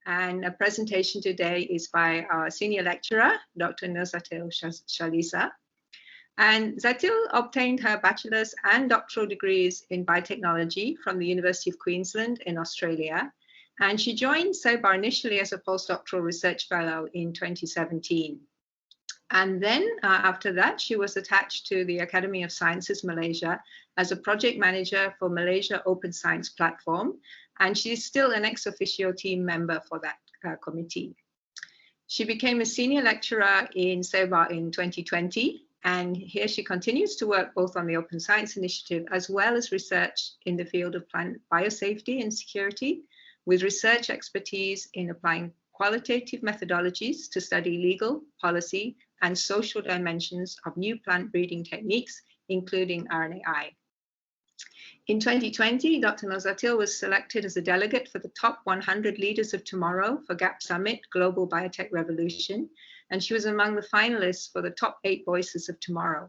And a presentation today is by our senior lecturer, Dr. Zatil Shalisa. And Zatil obtained her bachelor's and doctoral degrees in biotechnology from the University of Queensland in Australia. And she joined SEBA initially as a postdoctoral research fellow in 2017. And then after that, she was attached to the Academy of Sciences Malaysia as a project manager for Malaysia Open Science Platform. And she's still an ex officio team member for that committee. She became a senior lecturer in SEBA in 2020. And here she continues to work both on the Open Science Initiative as well as research in the field of plant biosafety and security, with research expertise in applying qualitative methodologies to study legal, policy, and social dimensions of new plant breeding techniques, including RNAi. In 2020, Dr. Zatil was selected as a delegate for the top 100 leaders of tomorrow for GAP Summit Global Biotech Revolution, and she was among the finalists for the top 8 voices of tomorrow.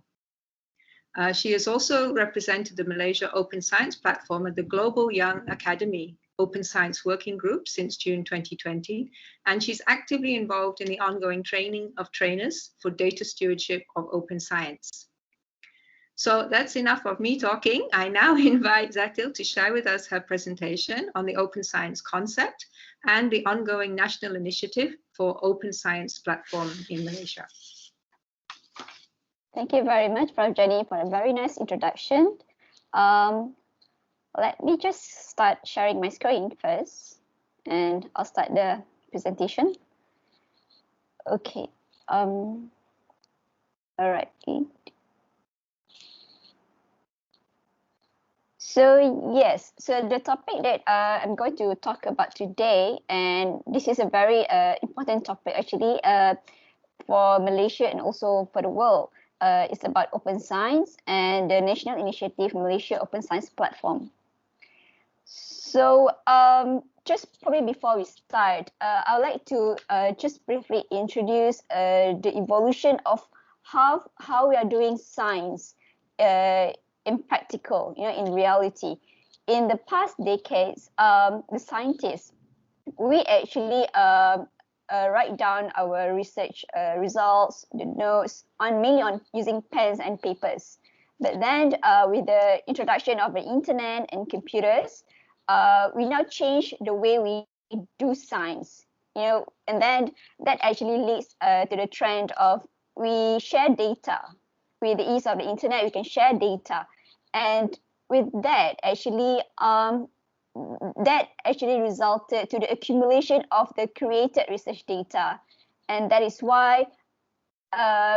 She has also represented the Malaysia Open Science Platform at the Global Young Academy Open Science Working Group since June 2020, and she's actively involved in the ongoing training of trainers for data stewardship of open science. So that's enough of me talking. I now invite Zatil to share with us her presentation on the open science concept and the ongoing national initiative for open science platform in Malaysia. Thank you very much, Prof. Jenny, for a very nice introduction. Let me just start sharing my screen first, and I'll start the presentation. Okay. All right. So yes, so the topic that I'm going to talk about today, and this is a very important topic actually for Malaysia and also for the world. It's about open science and the national initiative Malaysia Open Science Platform. So just probably before we start, I'd like to just briefly introduce the evolution of how we are doing science in practical, in reality. In the past decades, the scientists, we actually write down our research results, the notes, mainly on using pens and papers. But then with the introduction of the internet and computers, we now change the way we do science, and then that actually leads to the trend of we share data. With the ease of the internet, we can share data. And with that, actually, resulted to the accumulation of the created research data. And that is why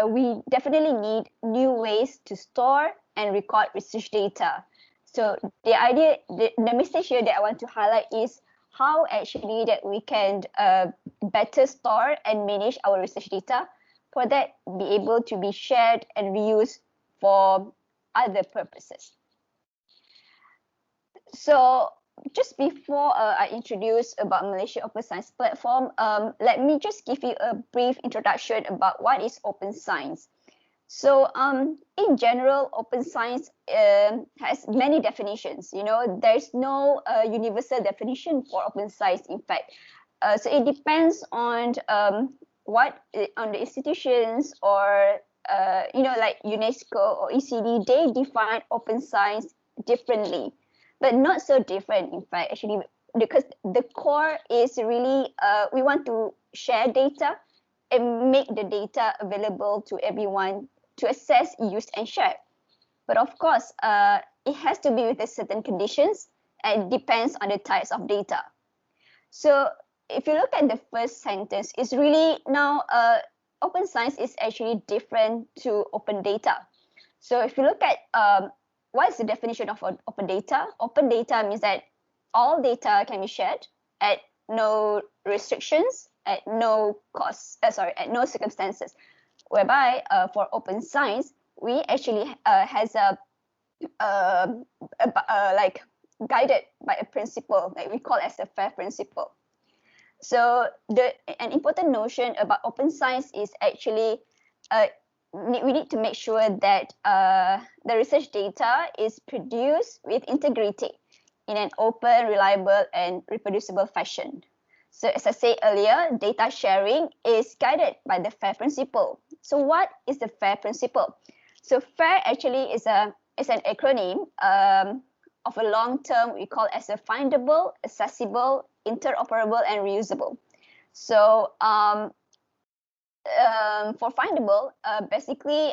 we definitely need new ways to store and record research data. So the idea, the message here that I want to highlight is how actually that we can better store and manage our research data, for that be able to be shared and reused for other purposes. So just before I introduce about Malaysia Open Science Platform, let me just give you a brief introduction about what is open science. So in general, open science has many definitions. There's no universal definition for open science, in fact. So it depends on on the institutions or like UNESCO or ECD, they define open science differently, but not so different, in fact, actually, because the core is really we want to share data and make the data available to everyone to access, use, and share. But of course, it has to be with certain conditions, and depends on the types of data. So if you look at the first sentence, it's really now open science is actually different to open data. So if you look at what is the definition of open data? Open data means that all data can be shared at no restrictions, at no cost, at no circumstances. Whereby for open science, we actually has like guided by a principle that we call as the FAIR principle. So an important notion about open science is actually we need to make sure that the research data is produced with integrity in an open, reliable, and reproducible fashion. So as I said earlier, data sharing is guided by the FAIR principle. So what is the FAIR principle? So FAIR actually is an acronym of a long term we call as a findable, accessible, interoperable, and reusable. So for findable, basically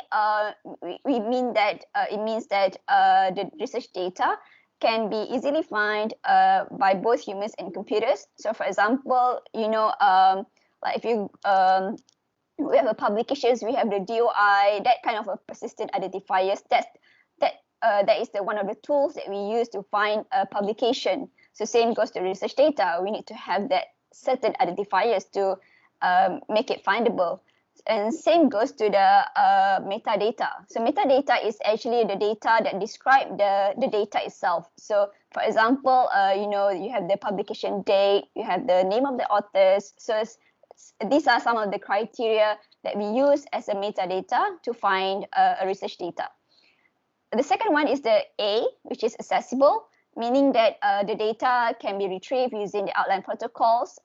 we mean that it means that the research data can be easily found by both humans and computers. So for example, like if you we have a publications, we have the DOI, that kind of a persistent identifiers. That is one of the tools that we use to find a publication. So same goes to research data. We need to have that certain identifiers to make it findable. And same goes to the metadata. So metadata is actually the data that describe the data itself. So for example, you have the publication date, you have the name of the authors. So these are some of the criteria that we use as a metadata to find a research data. The second one is the A, which is accessible, meaning that the data can be retrieved using the outline protocols.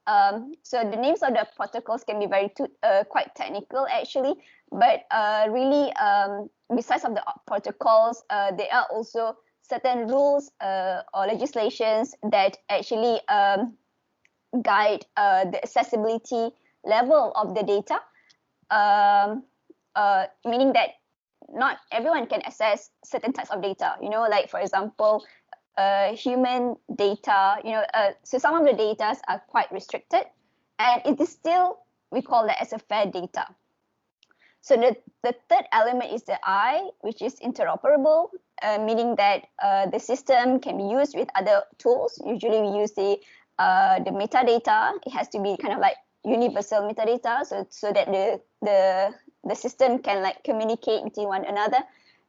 So the names of the protocols can be quite technical actually, but really besides of the protocols, there are also certain rules or legislations that actually guide the accessibility level of the data, meaning that not everyone can access certain types of data, like for example, human data, so some of the data are quite restricted, and it is still, we call that as a fair data. So the third element is the I, which is interoperable, meaning that the system can be used with other tools. Usually we use the metadata. It has to be kind of like universal metadata, so that the system can like communicate between one another.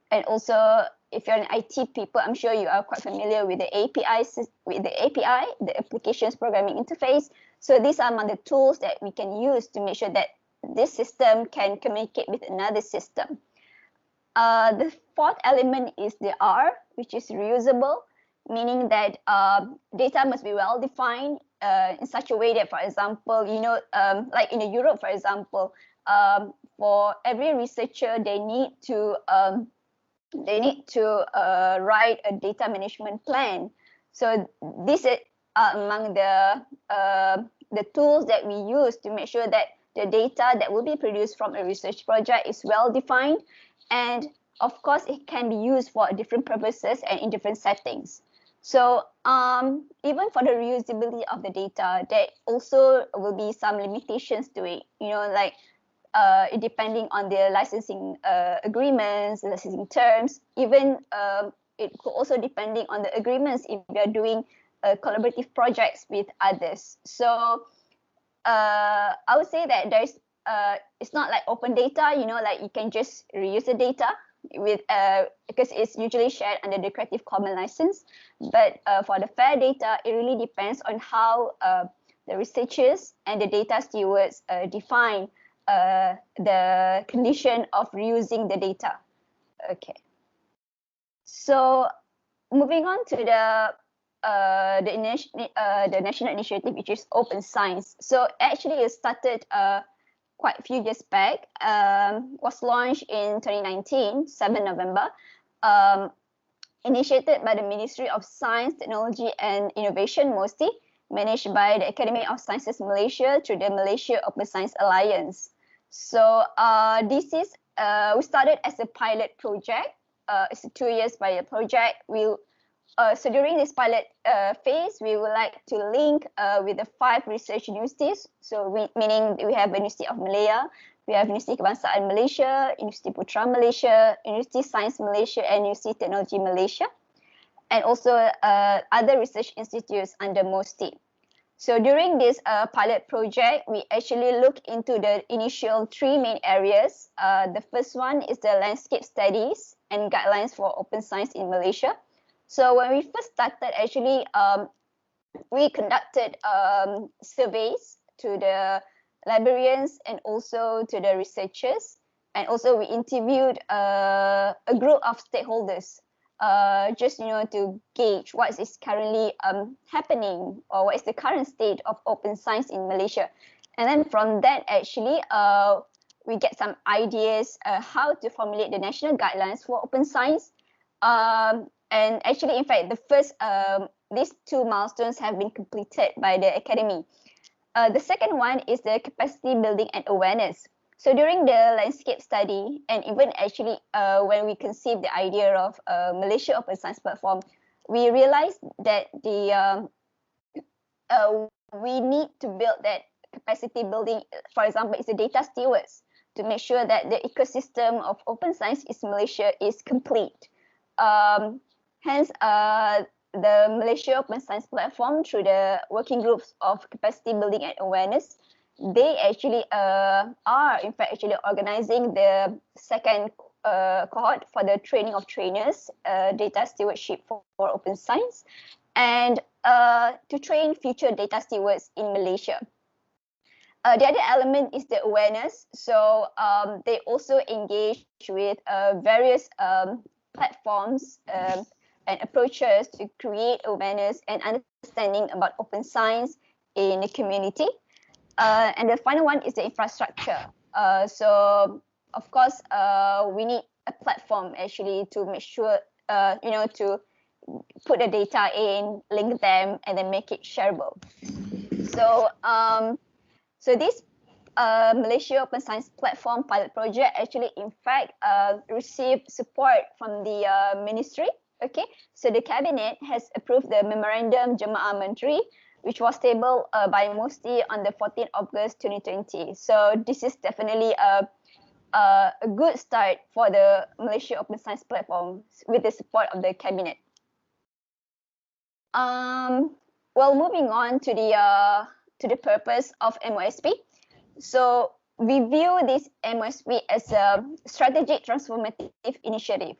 And also, if you're an IT people, I'm sure you are quite familiar with the API, the Applications Programming Interface. So these are among the tools that we can use to make sure that this system can communicate with another system. The fourth element is the R, which is reusable, meaning that data must be well defined in such a way that, for example, like in Europe, for example, for every researcher, they need to write a data management plan. So these are among the tools that we use to make sure that the data that will be produced from a research project is well defined, and of course it can be used for different purposes and in different settings. So even for the reusability of the data, there also will be some limitations to it, like depending on the licensing agreements, licensing terms, even it could also depending on the agreements if we are doing collaborative projects with others. So I would say that there's it's not like open data, like you can just reuse the data with because it's usually shared under the Creative Commons license. But for the fair data, it really depends on how the researchers and the data stewards define the condition of reusing the data. Okay. So moving on to the national initiative, which is Open Science. So actually it started quite a few years back, was launched in 2019, 7 November, initiated by the Ministry of Science, Technology and Innovation, MOSTI, managed by the Academy of Sciences Malaysia through the Malaysia Open Science Alliance. So this is, we started as a pilot project. It's a 2 years pilot project. So during this pilot phase, we would like to link with the 5 research universities. So meaning we have University of Malaya, we have University Kebangsaan Malaysia, University Putra Malaysia, University Science Malaysia, and University Technology Malaysia, and also other research institutes under MOSTI. So during this pilot project, we actually look into the initial 3 main areas. The first one is the landscape studies and guidelines for open science in Malaysia. So when we first started, actually, we conducted surveys to the librarians and also to the researchers. And also we interviewed a group of stakeholders just to gauge what is currently happening, or what is the current state of open science in Malaysia. And then from that, actually, we get some ideas how to formulate the national guidelines for open science. And actually, in fact, the first these two milestones have been completed by the academy. The second one is the capacity building and awareness. So during the landscape study, and even actually when we conceived the idea of Malaysia Open Science Platform, we realized that we need to build that capacity building. For example, it's the data stewards, to make sure that the ecosystem of open science in Malaysia is complete. Hence, the Malaysia Open Science Platform, through the working groups of capacity building and awareness, they actually are in fact actually organizing the second cohort for the training of trainers, data stewardship for open science, and to train future data stewards in Malaysia. The other element is the awareness. So they also engage with various platforms and approaches to create awareness and understanding about open science in the community. And the final one is the infrastructure. So of course, we need a platform actually to make sure, to put the data in, link them, and then make it shareable. So, so this Malaysia Open Science Platform pilot project actually, in fact, received support from the ministry. Okay, so the cabinet has approved the memorandum Jemaah Menteri, which was tabled by Musti on the 14th August 2020. So this is definitely a good start for the Malaysia Open Science Platform with the support of the cabinet. Well, moving on to the purpose of MOSP. So we view this MOSP as a strategic transformative initiative.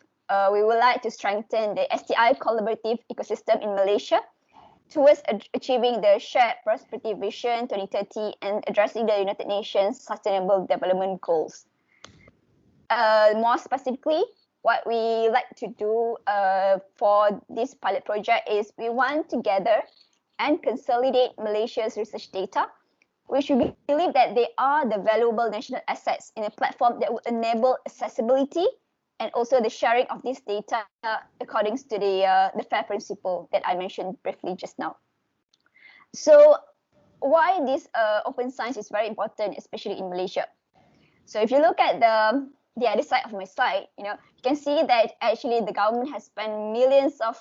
We would like to strengthen the STI collaborative ecosystem in Malaysia towards achieving the shared prosperity vision 2030 and addressing the United Nations Sustainable Development Goals. More specifically, what we like to do for this pilot project is we want to gather and consolidate Malaysia's research data, which we believe that they are the valuable national assets in a platform that will enable accessibility and also the sharing of this data according to the FAIR principle that I mentioned briefly just now. So why this open science is very important, especially in Malaysia. So if you look at the other side of my slide, you can see that actually the government has spent millions of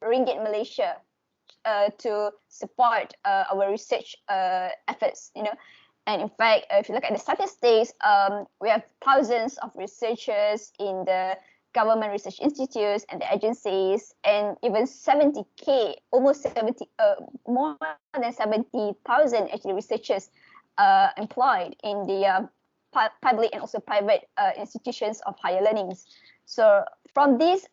ringgit Malaysia to support our research efforts, And in fact, if you look at the statistics, we have thousands of researchers in the government research institutes and the agencies, and even 70K, more than 70,000 actually researchers employed in the public and also private institutions of higher learnings. So from these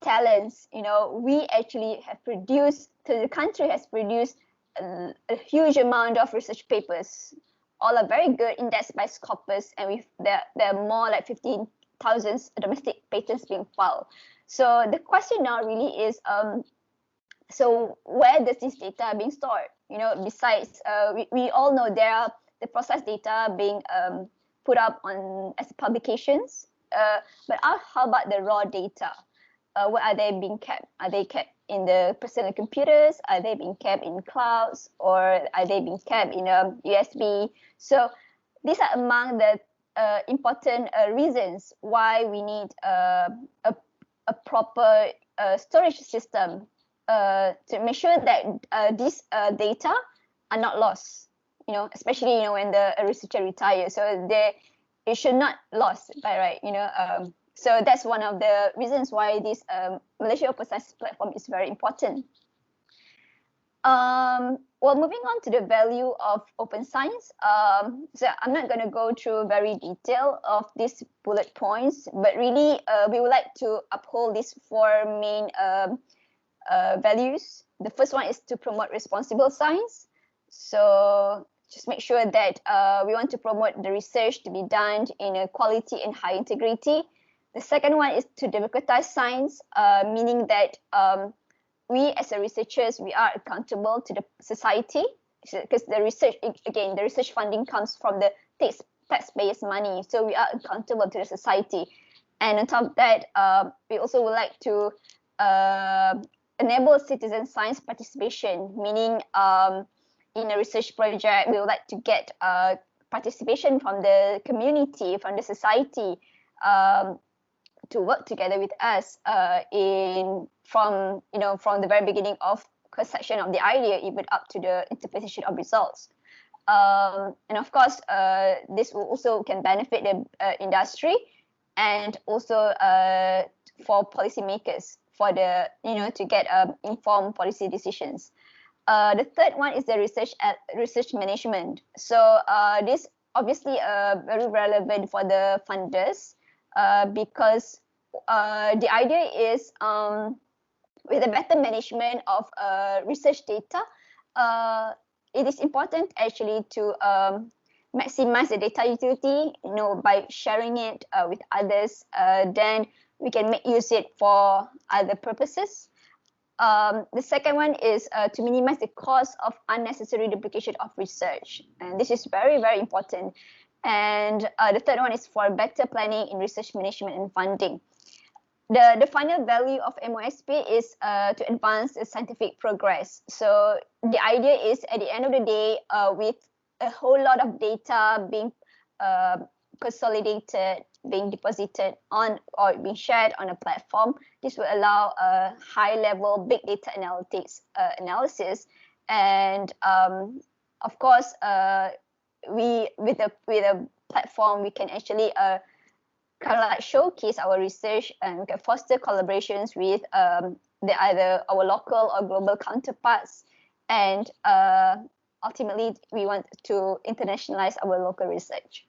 talents, we actually have produced, the country has produced a huge amount of research papers. All are very good, indexed by Scopus, and there are more like 15,000 domestic patents being filed. So the question now really is, so where does this data being stored? Besides, we all know there are the process data being put up as publications, but how about the raw data? Where are they being kept? Are they kept in the personal computers? Are they being kept in clouds, or are they being kept in a USB? So these are among the important reasons why we need a proper storage system to make sure that these data are not lost. Especially when the researcher retires, so it should not lost by right. So that's one of the reasons why this Malaysia Open Science Platform is very important. Well, moving on to the value of open science. So I'm not going to go through very detail of these bullet points, but really we would like to uphold these four main values. The first one is to promote responsible science. So just make sure that we want to promote the research to be done in a quality and high integrity. The second one is to democratize science, meaning that we as a researchers, we are accountable to the society, because the research, again, the research funding comes from the taxpayers' money. So we are accountable to the society. And on top of that, we also would like to enable citizen science participation, meaning in a research project, we would like to get participation from the community, from the society, to work together with us from the very beginning of conception of the idea, even up to the interpretation of results. And of course, this will also can benefit the industry, and also for policymakers, for the to get informed policy decisions. The third one is the research management. So this obviously very relevant for the funders, because the idea is with a better management of research data, it is important actually to maximize the data utility, by sharing it with others. Then we can make use it for other purposes. The second one is to minimize the cost of unnecessary duplication of research, and this is very, very important. And the third one is for better planning in research management and funding. The final value of MOSP is to advance the scientific progress. So the idea is, at the end of the day, with a whole lot of data being consolidated, being deposited on or being shared on a platform, this will allow a high-level big data analysis, and of course, with a platform, we can actually kind of like showcase our research, and we can foster collaborations with either our local or global counterparts, and ultimately we want to internationalize our local research.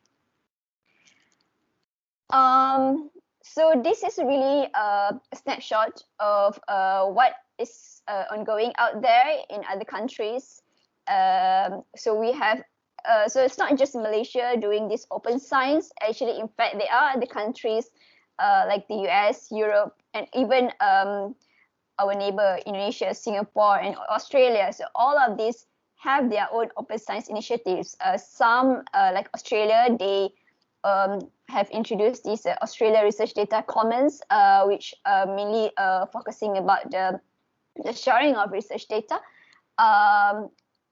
So this is really a snapshot of what is ongoing out there in other countries. So we have so it's not just Malaysia doing this open science. Actually, in fact, there are other countries like the US, Europe, and even our neighbor Indonesia, Singapore, and Australia. So all of these have their own open science initiatives. Some, like Australia, they have introduced this Australia Research Data Commons, which mainly focusing about the sharing of research data.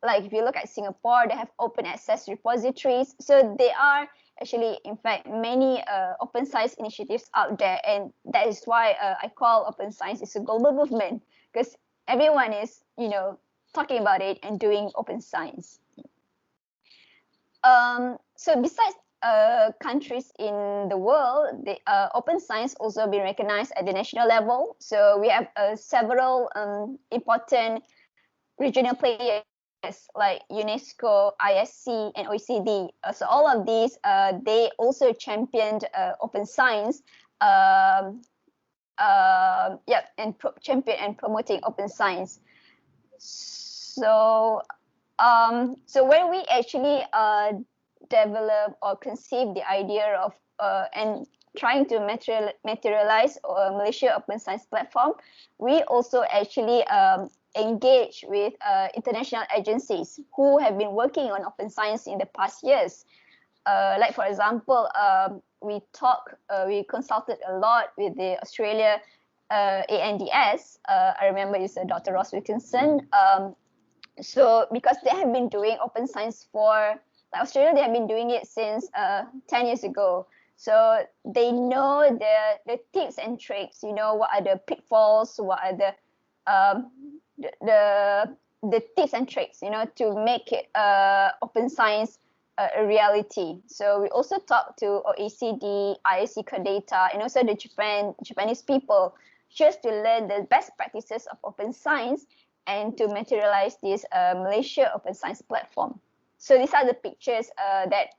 Like if you look at Singapore, they have open access repositories. So there are actually, in fact, many open science initiatives out there, and that is why I call open science is a global movement, because everyone is, talking about it and doing open science. So besides countries in the world, the open science also been recognized at the national level. So we have several important regional players like UNESCO, ISC, and OECD. So all of these, they also championed open science, and champion and promoting open science. So, so when we actually develop or conceive the idea of and trying to materialize Malaysia Open Science Platform, we also actually engage with international agencies who have been working on open science in the past years. Like for example, we consulted a lot with the Australia ANDS. I remember it's Dr. Ross Wilkinson. So because they have been doing open science for, like Australia, they have been doing it since 10 years ago. So they know the tips and tricks, what are the pitfalls, what are the tips and tricks, to make it open science a reality. So we also talked to OECD, ISC data, and also the Japanese people, just to learn the best practices of open science and to materialize this Malaysia Open Science Platform. So these are the pictures that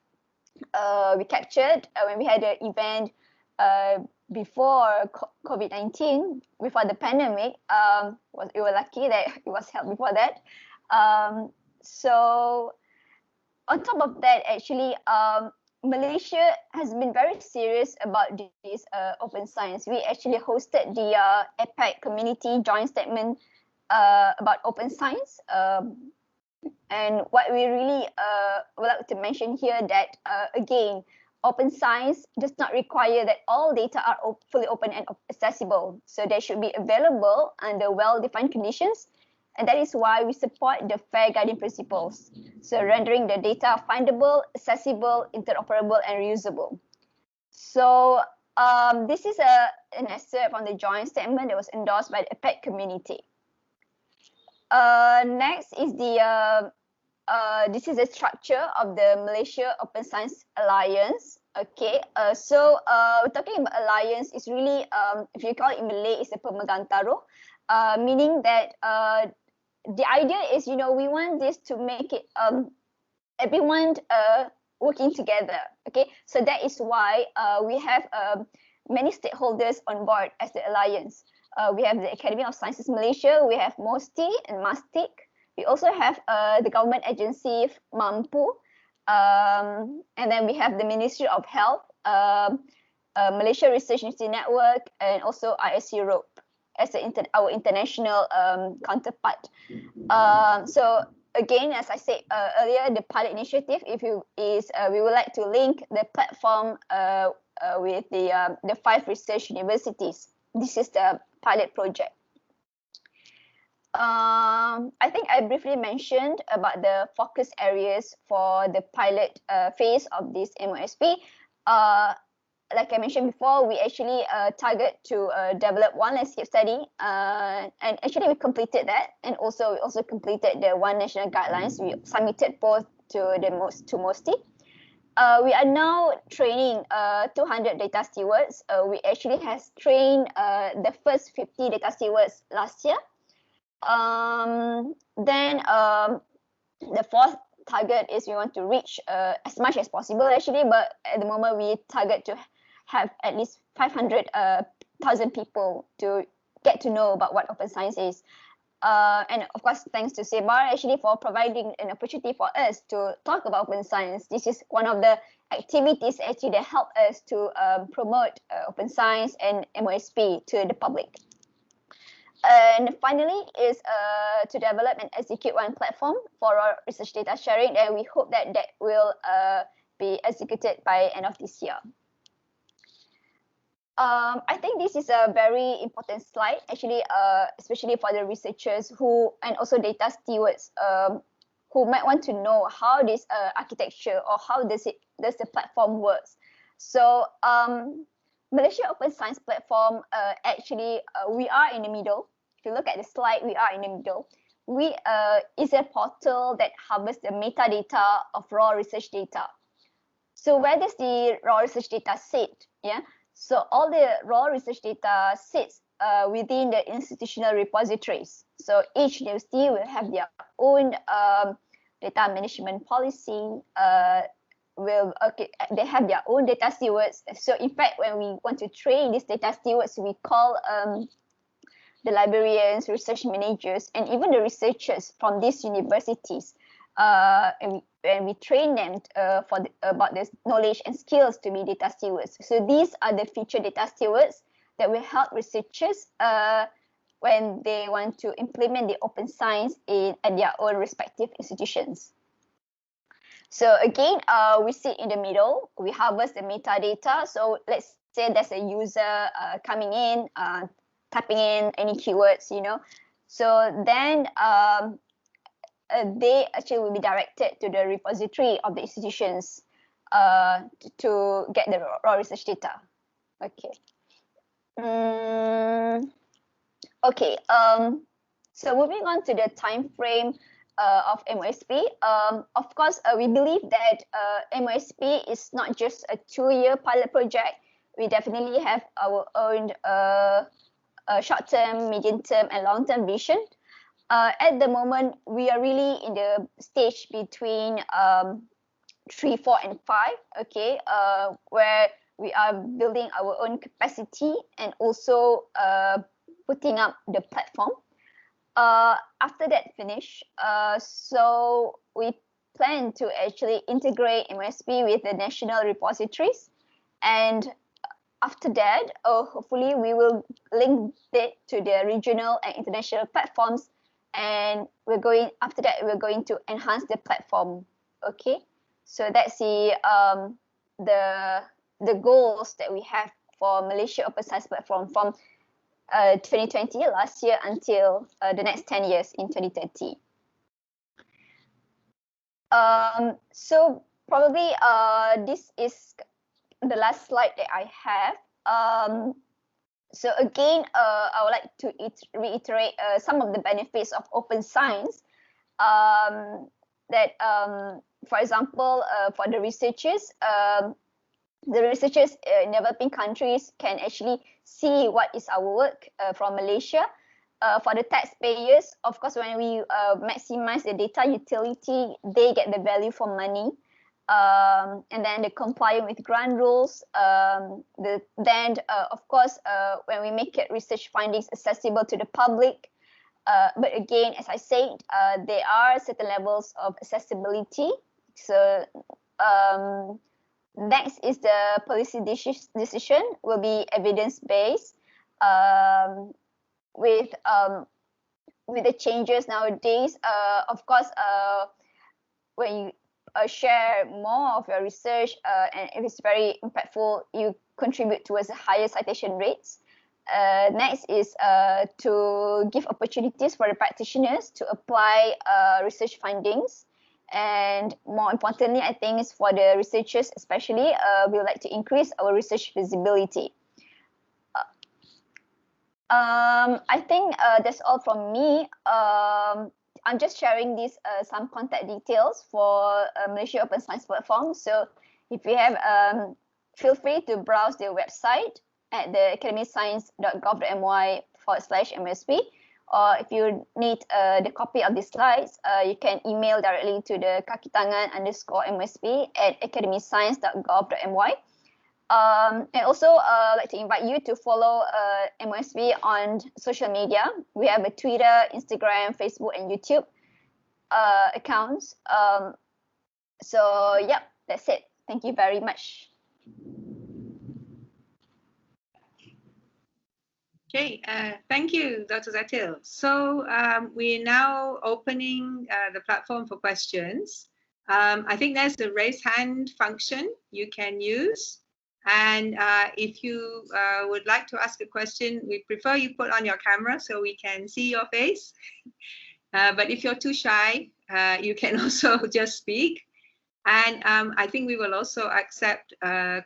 we captured when we had an event before COVID-19, before the pandemic. We were lucky that it was held before that. So on top of that, actually, Malaysia has been very serious about this open science. We actually hosted the APEC community joint statement about open science. And what we really would like to mention here that, again, open science does not require that all data are fully open and accessible. So they should be available under well-defined conditions. And that is why we support the fair guiding principles. So rendering the data findable, accessible, interoperable, and reusable. So this is an excerpt from the joint statement that was endorsed by the APEC community. Next is this is the structure of the Malaysia Open Science Alliance. Okay, so we're talking about alliance is really, if you call it in Malay, it's a pemegang taruh, meaning that the idea is, we want this to make it everyone working together. Okay, so that is why we have many stakeholders on board as the alliance. We have the Academy of Sciences Malaysia, we have MOSTI and MASTIC. We also have the government agency Mampu, and then we have the Ministry of Health, Malaysia Research Institute Network, and also IS Europe as our international counterpart. So again, as I said earlier, the pilot initiative, we would like to link the platform with the 5 research universities. This is the pilot project. I think I briefly mentioned about the focus areas for the pilot phase of this MOSP. Like I mentioned before, we actually target to develop one landscape study, and actually we completed that, and we also completed the one national guidelines. We submitted both to MOSTI. We are now training 200 data stewards. We actually has trained the first 50 data stewards last year. Then the fourth target is we want to reach as much as possible actually, but at the moment we target to have at least 500,000 people to get to know about what open science is. And of course, thanks to SEBAR actually for providing an opportunity for us to talk about open science. This is one of the activities actually that help us to promote open science and MOSP to the public. And finally is to develop and execute one platform for our research data sharing, and we hope that will be executed by end of this year. I think this is a very important slide, actually, especially for the researchers and also data stewards who might want to know how this architecture or how does the platform works. So Malaysia Open Science Platform, actually, we are in the middle. If you look at the slide, we are in the middle. We is a portal that harvests the metadata of raw research data. So where does the raw research data sit? Yeah. So all the raw research data sits within the institutional repositories. So each university will have their own data management policy. They have their own data stewards. So in fact, when we want to train these data stewards, we call the librarians, research managers, and even the researchers from these universities. And we train them about this knowledge and skills to be data stewards. So these are the future data stewards that will help researchers when they want to implement the open science at their own respective institutions. So again, we sit in the middle. We harvest the metadata. So let's say there's a user coming in, typing in any keywords, So then they actually will be directed to the repository of the institutions to get the raw research data. Okay. Okay. So moving on to the time frame of MOSP. Of course, we believe that MOSP is not just a 2-year pilot project. We definitely have our own short-term, medium-term, and long-term vision. At the moment, we are really in the stage between 3, 4, and 5, okay, where we are building our own capacity and also putting up the platform. After that finish, so we plan to actually integrate MSP with the national repositories, and after that, hopefully we will link it to the regional and international platforms, and after that we're going to enhance the platform. Okay, so that's the goals that we have for Malaysia Open Science Platform from 2020 last year until the next 10 years in 2030. So probably this is the last slide that I have. So again, I would like to reiterate some of the benefits of open science. For example, for the researchers in developing countries can actually see what is our work from Malaysia. For the taxpayers, of course, when we maximize the data utility, they get the value for money. And then the complying with grant rules. Of course, when we make it research findings accessible to the public. But again, as I said, there are certain levels of accessibility. So next is the policy decision will be evidence-based. With the changes nowadays, of course, when you share more of your research and if it's very impactful, you contribute towards the higher citation rates. Next is to give opportunities for the practitioners to apply research findings. And more importantly, I think is for the researchers especially, we would like to increase our research visibility. I think that's all from me. I'm just sharing these some contact details for Malaysia Open Science Platform. So if you have, feel free to browse their website at the academyscience.gov.my/MSP. Or if you need the copy of the slides, you can email directly to the kakitangan_MSP@academyscience.gov.my. And also, I'd like to invite you to follow MSP on social media. We have a Twitter, Instagram, Facebook, and YouTube accounts. So, yeah, that's it. Thank you very much. Okay, thank you, Dr. Zatil. So we're now opening the platform for questions. I think there's a raise hand function you can use. And if you would like to ask a question, we prefer you put on your camera so we can see your face. But if you're too shy, you can also just speak. And I think we will also accept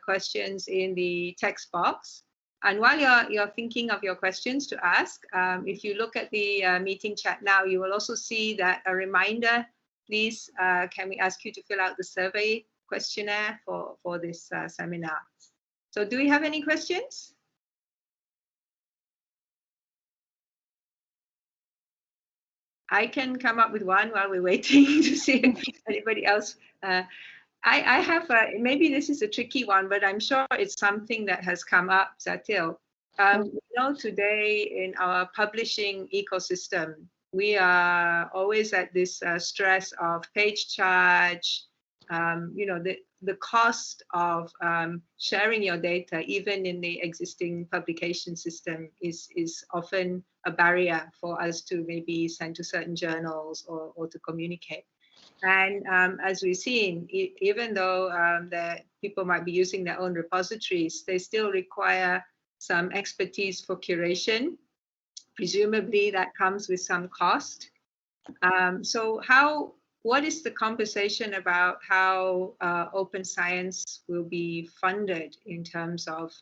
questions in the text box. And while you're thinking of your questions to ask, if you look at the meeting chat now, you will also see that a reminder, please, can we ask you to fill out the survey questionnaire for this seminar. So do we have any questions? I can come up with one while we're waiting to see if anybody else. I have, maybe this is a tricky one, but I'm sure it's something that has come up, Zatil. You know, today in our publishing ecosystem, we are always at this stress of page charge, you know, the cost of sharing your data, even in the existing publication system, is often a barrier for us to maybe send to certain journals or to communicate. And as we've seen, even though the people might be using their own repositories, they still require some expertise for curation. Presumably that comes with some cost. So what is the conversation about how open science will be funded in terms of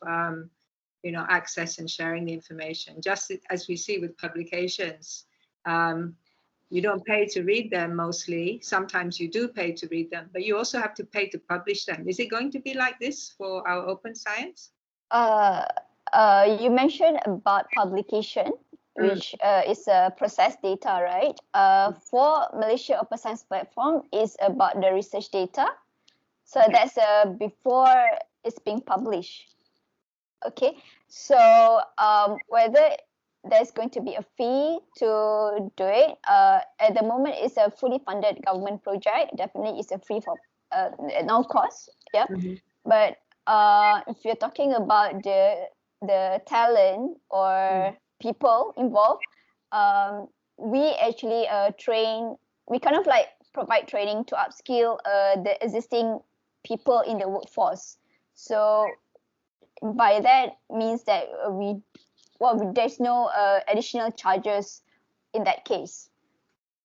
you know, access and sharing the information? Just as we see with publications, you don't pay to read them mostly. Sometimes you do pay to read them, but you also have to pay to publish them. Is it going to be like this for our open science? You mentioned about publication, which is processed data, right? For Malaysia Open Science Platform is about the research data. So that's before it's being published. Okay, so whether there's going to be a fee to do it. At the moment, it's a fully funded government project. Definitely, it's a free for no cost. Yeah, but if you're talking about the talent or people involved, we actually train. We kind of like provide training to upskill the existing people in the workforce. So by that means that there's no additional charges in that case.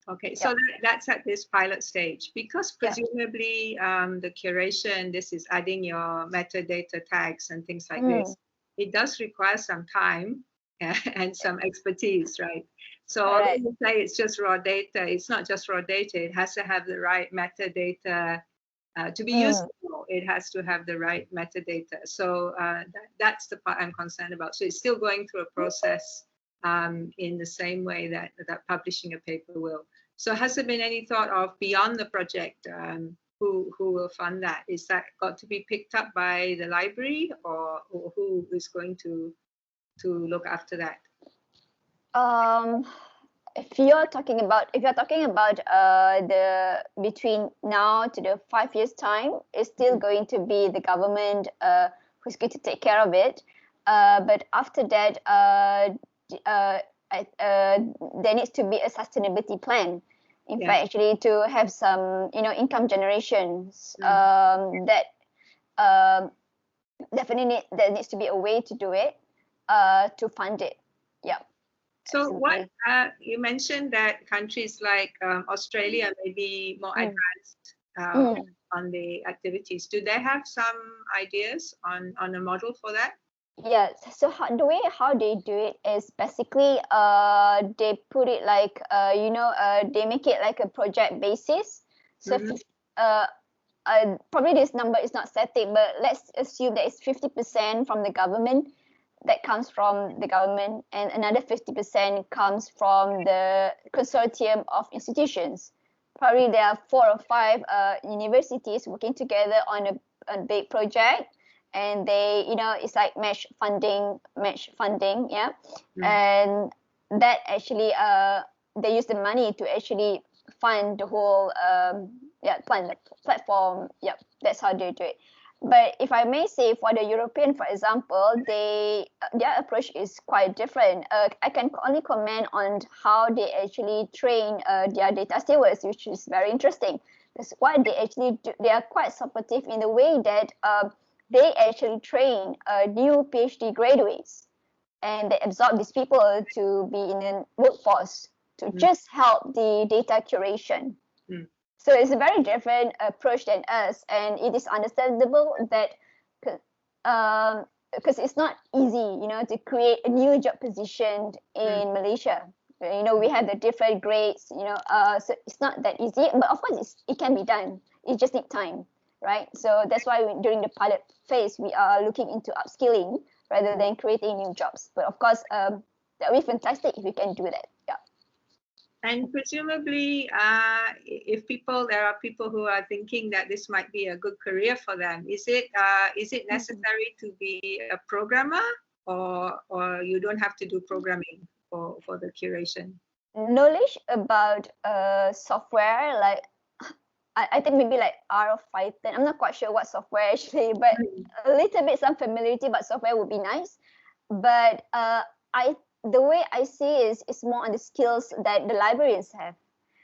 Okay, so that's at this pilot stage, because presumably the curation, this is adding your metadata tags and things like this. It does require some time and some expertise, right? So although you say it's just raw data, it's not just raw data. It has to have the right metadata to be useful. It has to have the right metadata. So that's the part I'm concerned about. So it's still going through a process in the same way that publishing a paper will. So has there been any thought of beyond the project, who will fund that? Is that got to be picked up by the library, or who is going to look after that? If you're talking about the between now to the 5 years time, it's still going to be the government who's going to take care of it. But after that, there needs to be a sustainability plan. In fact, actually, to have some income generations that definitely there needs to be a way to do it to fund it. Yeah. So what you mentioned that countries like Australia may be more advanced on the activities. Do they have some ideas on a model for that? Yes. So the way how they do it is basically they put it like they make it like a project basis. So probably this number is not static, but let's assume that it's 50% from the government. That comes from the government, and another 50% comes from the consortium of institutions. Probably there are 4 or 5 universities working together on a big project, and they, it's like match funding, yeah. And that actually, they use the money to actually fund the whole, fund the platform. Yeah, that's how they do it. But if I may say, for the European, for example, their approach is quite different. I can only comment on how they actually train their data stewards, which is very interesting. Because what they actually do, they are quite supportive in the way that they actually train new PhD graduates, and they absorb these people to be in the workforce to just help the data curation. So it's a very different approach than us, and it is understandable that because it's not easy, to create a new job position in Malaysia. We have the different grades, so it's not that easy. But of course, it can be done. It just needs time, right? So that's why during the pilot phase, we are looking into upskilling rather than creating new jobs. But of course, that would be fantastic if we can do that. Yeah. And presumably, if there are people who are thinking that this might be a good career for them, is it necessary to be a programmer, or you don't have to do programming for the curation? Knowledge about software, like I think maybe like R or Python. I'm not quite sure what software actually, but a little bit some familiarity about software would be nice. But the way I see is more on the skills that the librarians have.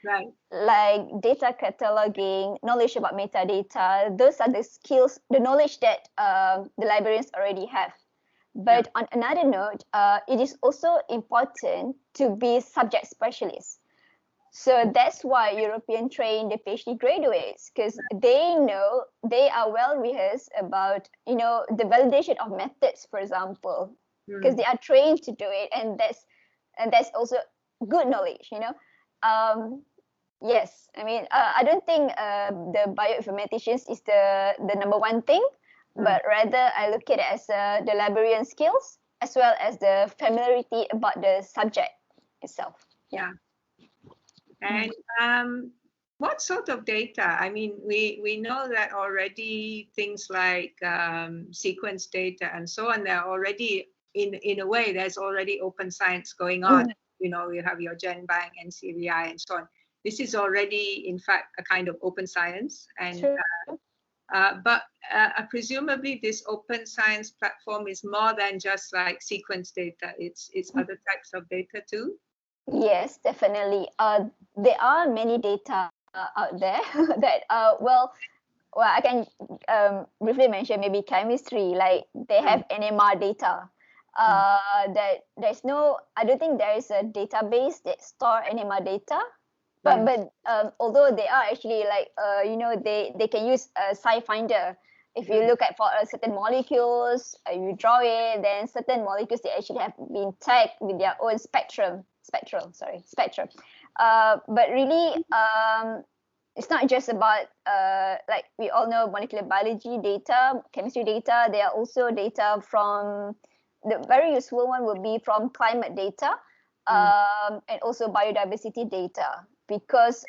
Right. Like data cataloging, knowledge about metadata. Those are the skills, the knowledge that the librarians already have. But on another note, it is also important to be subject specialists. So that's why European train the PhD graduates, because they know, they are well rehearsed about, the validation of methods, for example, because they are trained to do it, and that's also good knowledge, Yes, I mean, I don't think the bioinformaticians is the number one thing, but rather I look at it as the librarian skills as well as the familiarity about the subject itself. Yeah. And what sort of data? I mean, we know that already things like sequence data and so on, they're already in a way, there's already open science going on. You know, you have your GenBank and CVI and so on. This is already, in fact, a kind of open science. And but presumably, this open science platform is more than just like sequence data. It's other types of data too. Yes, definitely. There are many data out there that well, I can briefly mention maybe chemistry. Like they have NMR data. That there's no. I don't think there is a database that store NMR data. But although they are actually like you know, they can use a SciFinder. If you look at for certain molecules, you draw it, then certain molecules they actually have been tagged with their own spectrum. But really, it's not just about like we all know molecular biology data, chemistry data. There are also data from the very useful one will be from climate data, and also biodiversity data, because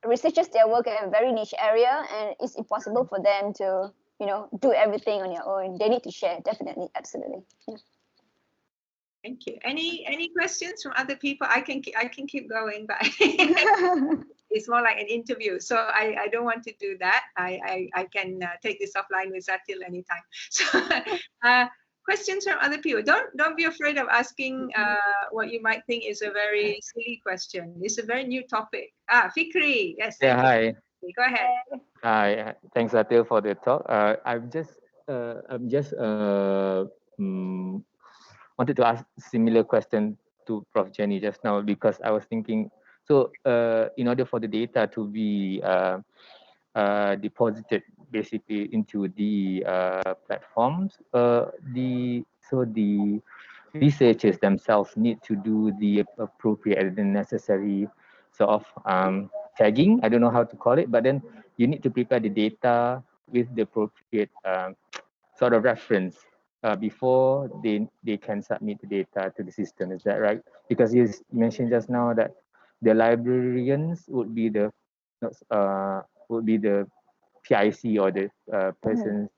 researchers, they work in a very niche area and it's impossible for them to, you know, do everything on their own. They need to share, definitely, absolutely. Yeah. Thank you. Any questions from other people? I can keep going, but it's more like an interview, so I don't want to do that. I can take this offline with Zatil anytime. So questions from other people. Don't be afraid of asking what you might think is a very silly question. It's a very new topic. Fikri, yes. Yeah, hi. Go ahead. Hi, thanks Atil for the talk. I'm just wanted to ask similar question to Prof. Jenny just now, because I was thinking, so in order for the data to be deposited basically into the platforms, the researchers themselves need to do the appropriate and the necessary sort of tagging. I don't know how to call it, but then you need to prepare the data with the appropriate sort of reference before they can submit the data to the system. Is that right? Because you mentioned just now that the librarians would be the PIC or the person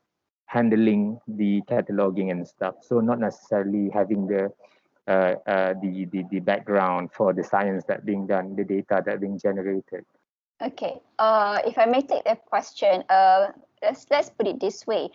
handling the cataloging and stuff. So not necessarily having the background for the science that being done, the data that being generated. Okay. If I may take the question, let's put it this way.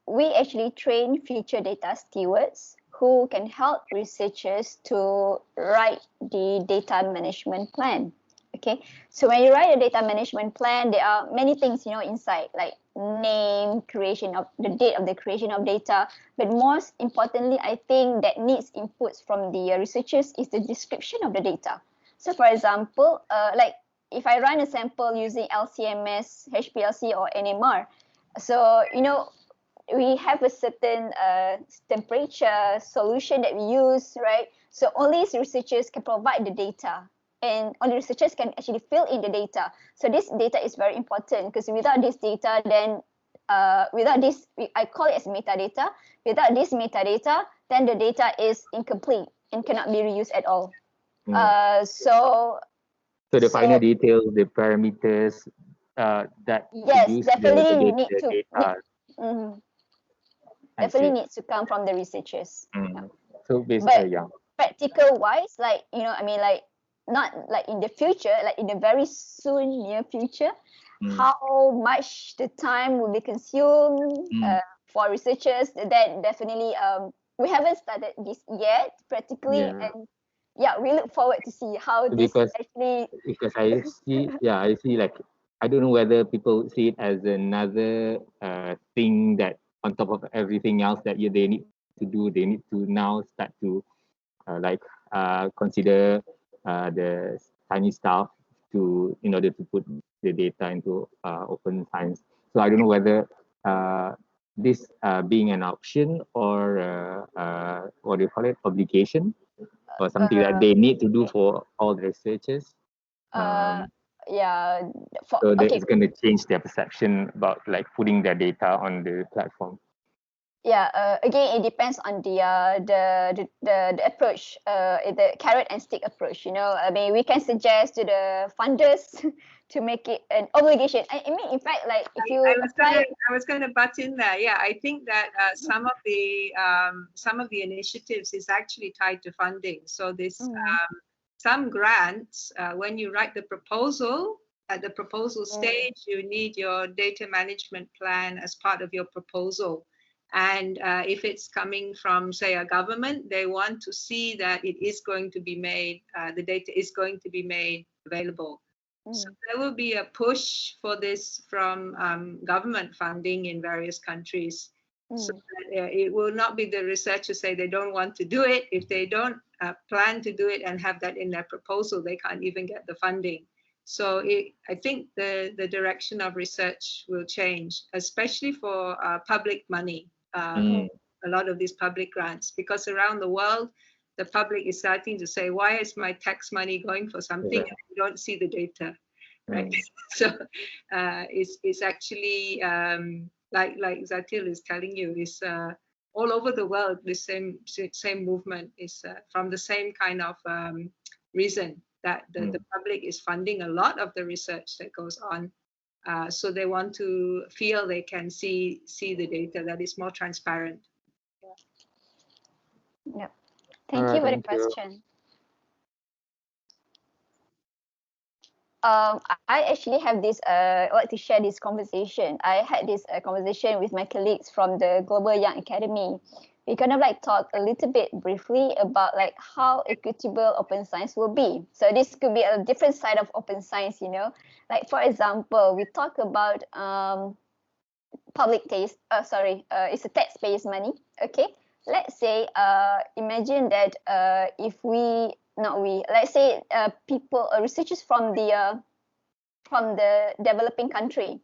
We actually train future data stewards who can help researchers to write the data management plan. Okay, so when you write a data management plan, there are many things, you know, inside, like name, creation of the date of the creation of data. But most importantly, I think that needs inputs from the researchers is the description of the data. So for example, like if I run a sample using LCMS, HPLC or NMR, so, you know, we have a certain temperature solution that we use, right? So only researchers can provide the data, and only researchers can actually fill in the data. So this data is very important, because without this data, then without this, I call it as metadata. Without this metadata, then the data is incomplete and cannot be reused at all. So the final details, the parameters that yes, definitely need to data. Definitely needs to come from the researchers. So basically, practical wise, like, you know, I mean, like not like in the future, like in the very soon near future, how much the time will be consumed for researchers, that definitely we haven't started this yet practically, and we look forward to see how this actually, because I see like, I don't know whether people see it as another thing that on top of everything else that they need to do, they need to now start to consider the tiny stuff in order to put the data into open science. So I don't know whether this being an option or what do you call it, obligation, or something that they need to do for all the researchers. So that it's going to change their perception about like putting their data on the platform. Again, it depends on the approach, the carrot and stick approach. You know, I mean, we can suggest to the funders to make it an obligation. I mean, in fact, like if you apply, I was gonna butt in there. Yeah, I think that some of the initiatives is actually tied to funding. So this some grants, when you write the proposal, at the proposal stage, you need your data management plan as part of your proposal. And if it's coming from, say, a government, they want to see that it is going to be made, the data is going to be made available. So there will be a push for this from government funding in various countries. So that, it will not be the researchers say they don't want to do it. If they don't plan to do it and have that in their proposal, they can't even get the funding. So I think the direction of research will change, especially for public money, a lot of these public grants, because around the world, the public is starting to say, why is my tax money going for something and you don't see the data, right? So it's actually, like Zatil is telling you, is all over the world, the same movement is from the same kind of reason that the public is funding a lot of the research that goes on. So they want to feel they can see the data that is more transparent. Yep. Thank you for the question. I actually have this, like to share this conversation. I had this conversation with my colleagues from the Global Young Academy. We kind of like talk a little bit briefly about like how equitable open science will be. So this could be a different side of open science, you know. Like for example, we talk about public taste. It's a tax-based money. Okay, let's say imagine that if we let's say researchers from the developing country,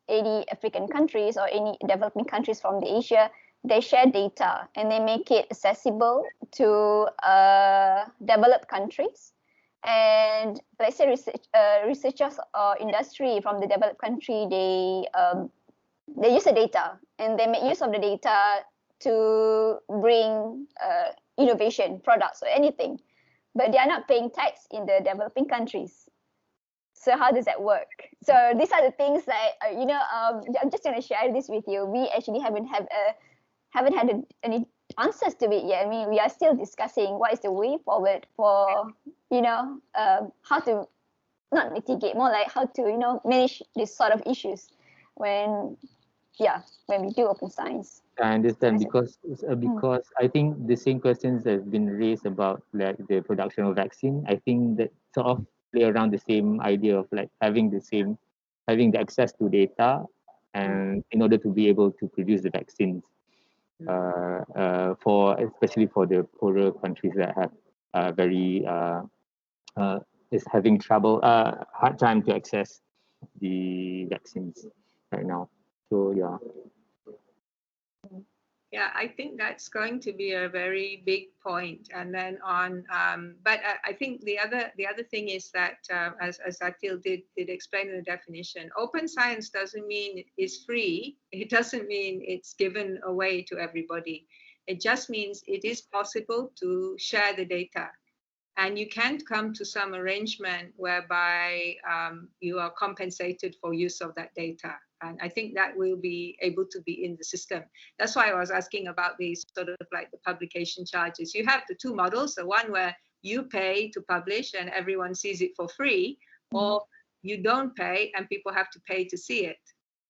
any African countries or any developing countries from the Asia, they share data and they make it accessible to developed countries. And let's say researchers or industry from the developed country, they use the data and they make use of the data to bring innovation products or anything, but they are not paying tax in the developing countries. So how does that work? So these are the things that I'm just going to share this with you. We actually haven't had any answers to it yet. I mean, we are still discussing what is the way forward for how to not mitigate, more like how to manage this sort of issues when we do open science. I understand because I think the same questions have been raised about like the production of vaccine. I think that sort of play around the same idea of like having the access to data and in order to be able to produce the vaccines for especially for the poorer countries that have very is having hard time to access the vaccines right now. So yeah. Yeah, I think that's going to be a very big point. And then but I think the other thing is that as Atil did explain in the definition, open science doesn't mean it's free. It doesn't mean it's given away to everybody. It just means it is possible to share the data. And you can't come to some arrangement whereby you are compensated for use of that data. And I think that will be able to be in the system. That's why I was asking about these sort of like the publication charges. You have the two models, the one where you pay to publish and everyone sees it for free, or you don't pay and people have to pay to see it.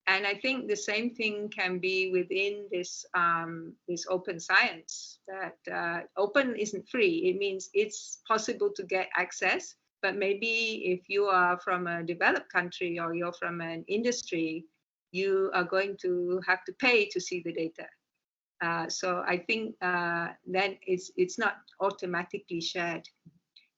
And I think the same thing can be within this open science, that open isn't free. It means it's possible to get access, but maybe if you are from a developed country or you're from an industry, you are going to have to pay to see the data. So I think then it's not automatically shared.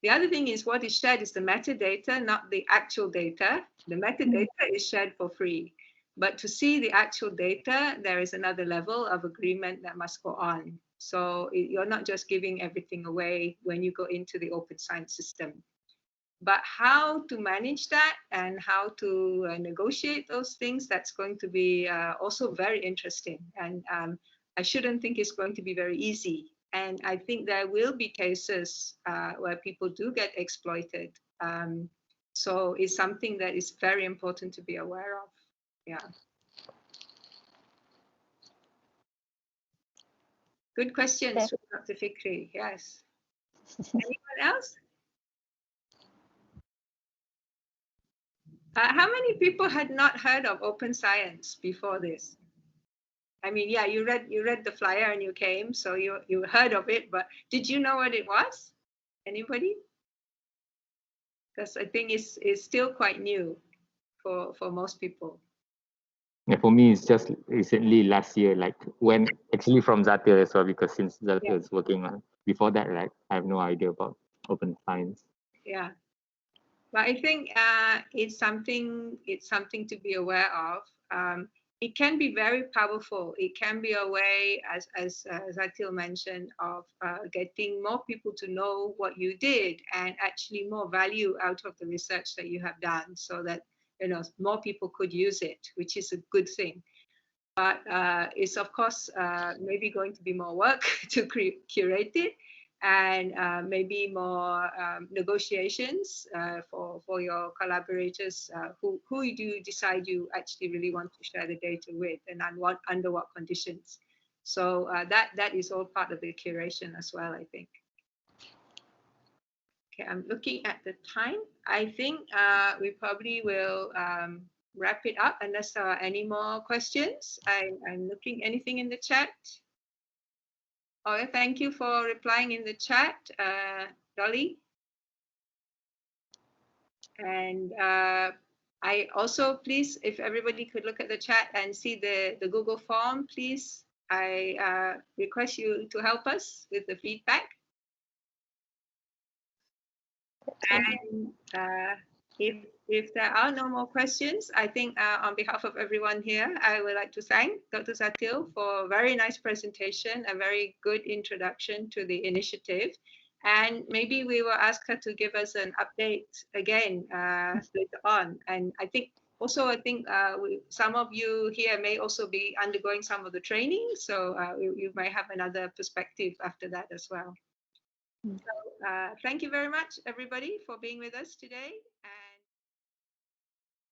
The other thing is what is shared is the metadata, not the actual data. The metadata is shared for free. But to see the actual data, there is another level of agreement that must go on. So you're not just giving everything away when you go into the open science system. But how to manage that and how to negotiate those things, that's going to be also very interesting. And I shouldn't think it's going to be very easy. And I think there will be cases where people do get exploited. So it's something that is very important to be aware of. Yeah. Good questions, Dr. Fikri. Yes. Anyone else? How many people had not heard of open science before this? I mean, yeah, you read the flyer and you came, so you heard of it, but did you know what it was? Anybody? Because I think it's still quite new for most people. Yeah, for me, it's just recently last year, like when actually from Zatil as well, because since Zatil is working on before that, like I have no idea about open science. Yeah, but I think it's something to be aware of. It can be very powerful. It can be a way, as Zatil mentioned, of getting more people to know what you did and actually more value out of the research that you have done, so that more people could use it, which is a good thing. But it's of course maybe going to be more work to curate it, and maybe more negotiations for your collaborators who do you decide you actually really want to share the data with, and under what conditions. So that is all part of the curation as well, I think. Okay, I'm looking at the time. I think we probably will wrap it up unless there are any more questions. I'm looking anything in the chat. Oh, thank you for replying in the chat, Dolly. And I also, please, if everybody could look at the chat and see the Google form, please, I request you to help us with the feedback. And if there are no more questions, I think on behalf of everyone here, I would like to thank Dr. Zatil for a very nice presentation, a very good introduction to the initiative. And maybe we will ask her to give us an update again later on. And I think some of you here may also be undergoing some of the training, so you might have another perspective after that as well. So thank you very much, everybody, for being with us today.